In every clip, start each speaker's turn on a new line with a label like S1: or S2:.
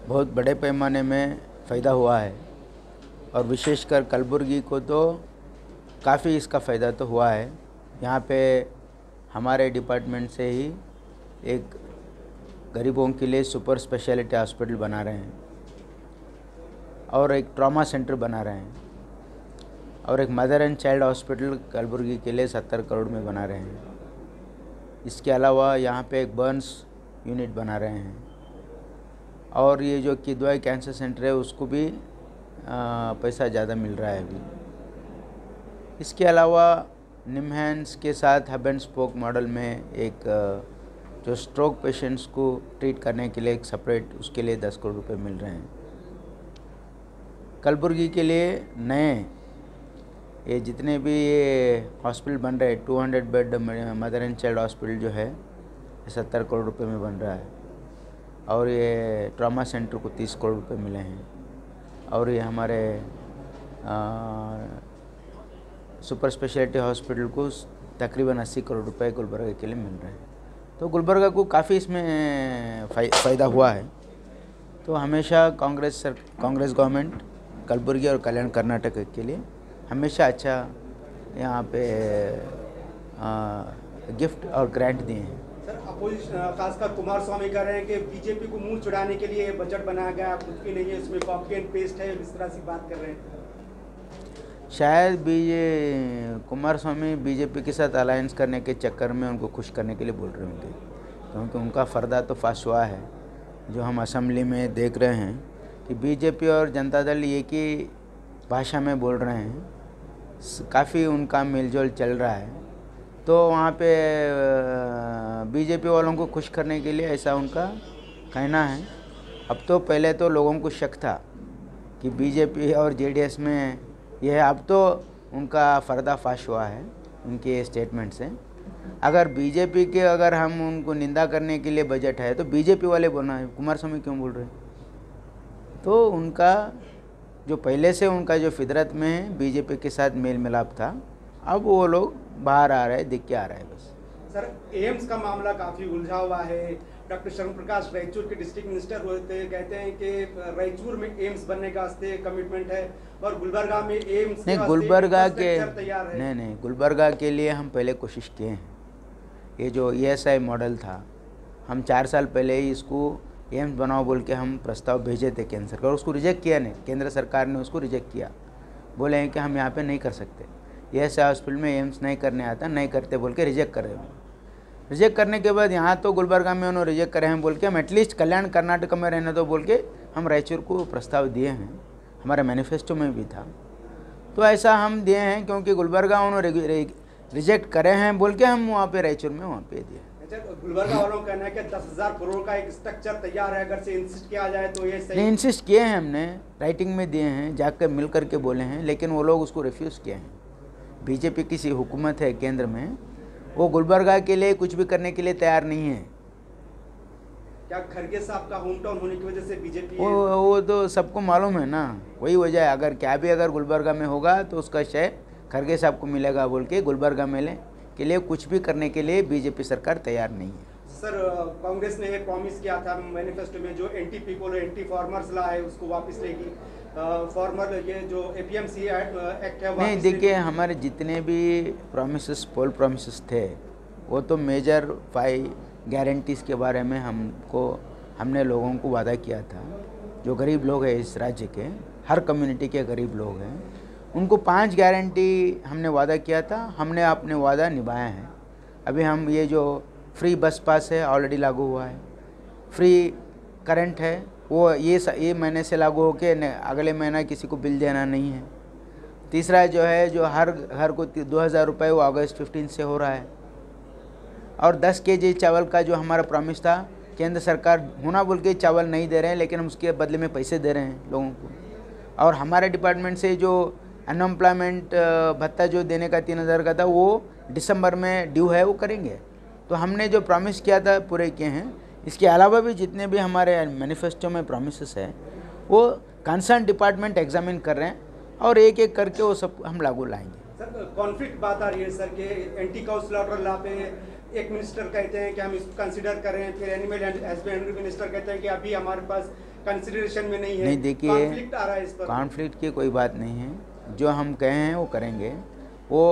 S1: बहुत बड़े पैमाने में फ़ायदा हुआ है और विशेषकर कलबुर्गी को तो काफ़ी इसका फ़ायदा तो हुआ है। यहाँ पे हमारे डिपार्टमेंट से ही एक गरीबों के लिए सुपर स्पेशलिटी हॉस्पिटल बना रहे हैं और एक ट्रॉमा सेंटर बना रहे हैं और एक mother and child hospital Kalaburagi के लिए 70 करोड़ में बना रहे हैं। इसके अलावा यहाँ पे एक बर्न्स यूनिट बना रहे हैं और ये जो किद्वाई कैंसर सेंटर है उसको भी पैसा ज़्यादा मिल रहा है अभी। इसके अलावा निम्हांस के साथ हब एंड स्पोक मॉडल में एक जो स्ट्रोक पेशेंट्स को ट्रीट करने के लिए एक सेपरेट उसके लिए 10 करोड़ रुपए मिल रहे हैं। कलबुर्गी के लिए नए ये जितने भी ये हॉस्पिटल बन रहे हैं 200 bed mother and child hospital जो है 70 करोड़ रुपए में बन रहा है और ये ट्रॉमा सेंटर को 30 करोड़ रुपए मिले हैं और ये हमारे सुपर स्पेशलिटी हॉस्पिटल को तकरीबन 80 करोड़ रुपए गुलबर्गा के लिए मिल रहे हैं। तो गुलबर्गा को काफ़ी इसमें फ़ायदा हुआ है। तो हमेशा कांग्रेस गवर्नमेंट कलबुर्गी और कल्याण कर्नाटक के लिए हमेशा अच्छा यहाँ पे गिफ्ट और ग्रांट दिए हैं।
S2: सर अपोजिशन खासकर कुमारस्वामी कह रहे हैं कि बीजेपी को मुंह चुराने के लिए बजट बनाया गया, कुछ भी नहीं है इसमें, कॉपी एंड पेस्ट है, इस तरह से बात कर रहे हैं।
S1: शायद कुमारस्वामी बीजेपी के साथ अलायंस करने के चक्कर में उनको खुश करने के लिए बोल रहे होंगे, क्योंकि उनका फ़र्दा तो फाश हुआ है। जो हम असेंबली में देख रहे हैं कि बीजेपी और जनता दल एक ही भाषा में बोल रहे हैं, काफ़ी उनका मेलजोल चल रहा है। तो वहाँ पे बीजेपी वालों को खुश करने के लिए ऐसा उनका कहना है। अब तो पहले तो लोगों को शक था कि बीजेपी और जेडीएस में यह है, अब तो उनका पर्दाफाश हुआ है उनके स्टेटमेंट से। अगर बीजेपी के अगर हम उनको निंदा करने के लिए बजट है तो बीजेपी वाले बोलना है, कुमारस्वामी क्यों बोल रहे हैं? तो उनका जो पहले से उनका जो फितरत में है बीजेपी के साथ मेल मिलाप था, अब वो लोग बाहर आ रहे हैं, दिख के आ रहे हैं बस।
S2: सर एम्स का मामला काफ़ी उलझा हुआ है। डॉक्टर शरण प्रकाश रायचूर के डिस्ट्रिक्ट मिनिस्टर होते कहते हैं कि रायचूर में एम्स बनने का कमिटमेंट है और गुलबर्गा में एम्स
S1: नहीं, गुलबर्गा के नहीं गुलबर्गा के लिए हम पहले कोशिश किए हैं। ये जो ESI मॉडल था, हम 4 साल पहले ही इसको एम्स बनाओ बोल के हम प्रस्ताव भेजे थे केंद्र सरकार, और उसको रिजेक्ट किया नहीं, केंद्र सरकार ने उसको रिजेक्ट किया। बोले हैं कि हम यहाँ पे नहीं कर सकते, ESI हॉस्पिटल में एम्स नहीं करने आता, नहीं करते बोल के रिजेक्ट कर रहे हैं। रिजेक्ट करने के बाद यहाँ तो गुलबर्गा में उन्होंने रिजेक्ट करे हैं बोल के हम एटलीस्ट कल्याण कर्नाटक में रहने दो बोल के हम रायचूर को प्रस्ताव दिए हैं, हमारे मैनिफेस्टो में भी था। तो ऐसा हम दिए हैं क्योंकि गुलबर्गा उन्होंने रिजेक्ट करे हैं बोल के हम वहाँ पे रायचूर में वहाँ पे दिए।
S2: गुलबर्गा वालों का कहना है कि 10,000 करोड़ का एक स्ट्रक्चर तैयार है, अगर से इंसिस्ट किया जाए तो ये सही।
S1: नहीं, इंसिस्ट किए हैं, हमने राइटिंग में दिए हैं, जाकर मिल करके बोले हैं, लेकिन वो लोग उसको रिफ्यूज़ किए हैं। बीजेपी की सी हुकूमत है केंद्र में, वो गुलबर्गा के लिए कुछ भी करने के लिए तैयार नहीं है।
S2: क्या खरगे साहब का होम टाउन होने की वजह से बीजेपी
S1: वो तो सबको मालूम है ना, वही वजह है। अगर क्या भी अगर गुलबर्गा में होगा तो उसका श्रेय खरगे साहब को मिलेगा बोल के गुलबर्गा मेले के लिए कुछ भी करने के लिए बीजेपी सरकार तैयार नहीं है।
S2: सर कांग्रेस ने प्रॉमिस किया था मैनिफेस्टो में, जो एंटी पीपल एंटी फार्मर्स ला है उसको वापस लेगी, फार्मर ये जो APMC एक्ट है
S1: नहीं, देखिए हमारे जितने भी प्रॉमिसेस पोल प्रॉमिसेस थे वो तो मेजर 5 गारंटीज़ के बारे में हमने लोगों को वादा किया था। जो गरीब लोग हैं इस राज्य के, हर कम्युनिटी के गरीब लोग हैं, उनको 5 गारंटी हमने वादा किया था, हमने अपने वादा निभाया है। अभी हम ये जो फ्री बस पास है ऑलरेडी लागू हुआ है, फ्री करंट है वो ये महीने से लागू होके अगले महीना किसी को बिल देना नहीं है। तीसरा जो है जो हर घर को 2,000 रुपये वो अगस्त 15 से हो रहा है। और 10 kg चावल का जो हमारा प्रॉमिस था, केंद्र सरकार होना बोल के चावल नहीं दे रहे हैं, लेकिन हम उसके बदले में पैसे दे रहे हैं लोगों को। और हमारे डिपार्टमेंट से जो अनएम्प्लॉयमेंट भत्ता जो देने का 3,000 का था वो दिसंबर में ड्यू है, वो करेंगे। तो हमने जो प्रॉमिस किया था पूरे किए हैं। इसके अलावा भी जितने भी हमारे मैनिफेस्टो में प्रॉमिसेस है वो कंसर्न डिपार्टमेंट एग्जामिन कर रहे हैं और एक एक करके वो सब हम लागू लाएंगे।
S2: सर कॉन्फ्लिक्ट बात आ रही है सर के एंटी काउ स्लॉटर लॉ पे एक मिनिस्टर कहते हैं कि हम इसको कंसिडर करें, फिर एनिमल हस्बेंड्री मिनिस्टर कहते हैं कि अभी हमारे पास कंसिडरेशन में नहीं है।
S1: नहीं, देखिए
S2: कॉन्फ्लिक्ट आ रहा है इस पर।
S1: कॉन्फ्लिक्ट की कोई बात नहीं है, जो हम कहे हैं वो करेंगे। वो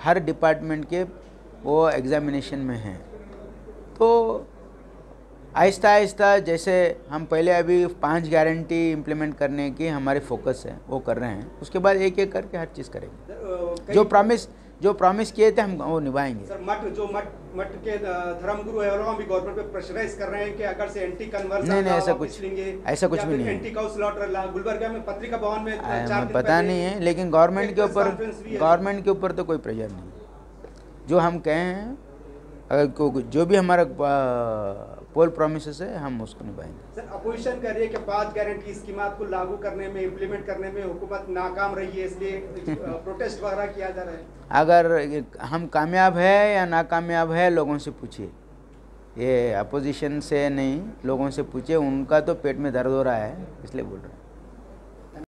S1: हर डिपार्टमेंट के वो एग्जामिनेशन में हैं, तो आहिस्ता आहिस्ता जैसे हम पहले अभी 5 गारंटी इम्प्लीमेंट करने की हमारे फोकस है वो कर रहे हैं, उसके बाद एक एक करके हर चीज़ करेंगे। जो प्रॉमिस किए थे हम वो निभाएंगे।
S2: सर मठ के धर्मगुरु है, वो भी गवर्नमेंट पे प्रेशराइज कर रहे हैं कि अगर से एंटी कन्वर्जन
S1: नहीं, ऐसा कुछ भी नहीं है।
S2: एंटी काउ स्लॉटर गुलबर्गा में पत्रिका भवन में 4 दिन
S1: पता नहीं है, लेकिन गवर्नमेंट के ऊपर तो कोई प्रेशर नहीं है। जो हम कहे हैं, अगर जो भी हमारा पोल प्रोमिसेस है हम उसको निभाएंगे।
S2: सर अपोजिशन कर रही है कि 5 गारंटी स्कीमात को लागू करने में, इम्प्लीमेंट करने में हुकूमत नाकाम रही है, इसलिए प्रोटेस्ट वगैरह किया जा रहा है।
S1: अगर हम कामयाब है या नाकामयाब है लोगों से पूछिए, ये अपोजिशन से नहीं, लोगों से पूछिए, उनका तो पेट में दर्द हो रहा है इसलिए बोल रहे हैं।